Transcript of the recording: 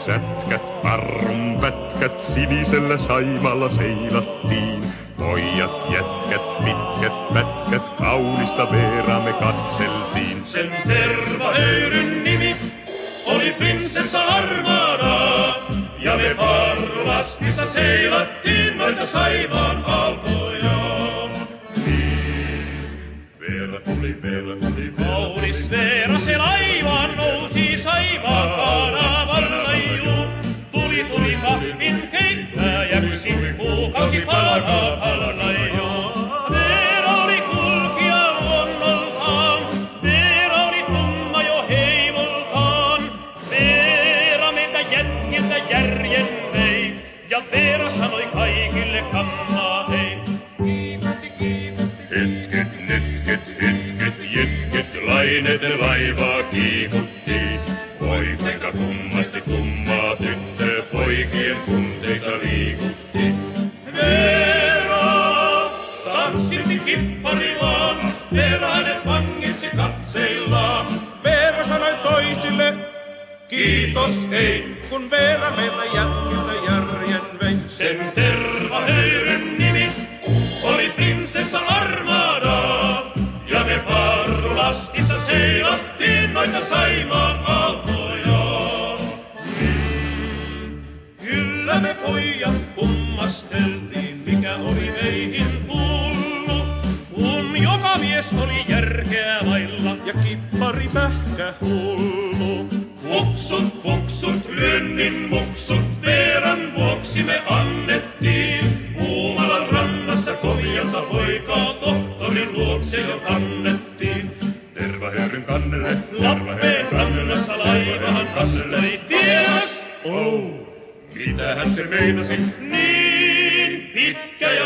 sätkät, parrun pätkät, sinisellä Saimaalla seilattiin. Pojat, jätkät, pitkät pätkät, kaunista Veeraa me katseltiin. Sen Tervahöyryn nimi oli prinsessa Armada, ja me Parrulastissa seilattiin noita Saivaan aaltoja. Veera tuli, kaunis Veera, se laivaan nousi Saivaan kanavalla juu. Tuli kahvin keittäjäksi, kuukausi parhaalla juu. Veera oli kulkija luonnoltaan, Veera oli tumma jo heimoltaan. Veera meiltä jätkiltä järjen vei, ja Veera sanoi kaikille kammaa hei. Hetket, jetket, laineten laivaa kiikutti. Voi kuinka kummasti tummaa tyttö poikien tunteita liikutti. Veera tanssitti kipparillaan, Veera hänet vangitsi katseillaan. Veera sanoi toisille, kiitos hei, kun Veera meiltä jätkiltä järjen vei. Sen Tervahöyryn nimi oli prinsessa Armada, ja me Parrulastissa seilattiin noita Saimaan aaltoja. Kyllä me pojat kummasteltiin, mikä oli meihin tullut, kun joka mies oli järkeä vailla Ja kippari pähkä hullu. Puksut, lyönnin muksut, Veeran vuoksi me annettiin. Puumalan rannassa kovialta poikaa tohtorin luokse jo kannettiin. Tervahöyryn kannelle, Lappeen rannassa laivahan kastoi ties. Oh, Mitähän se meinasi? Niin pitkä ja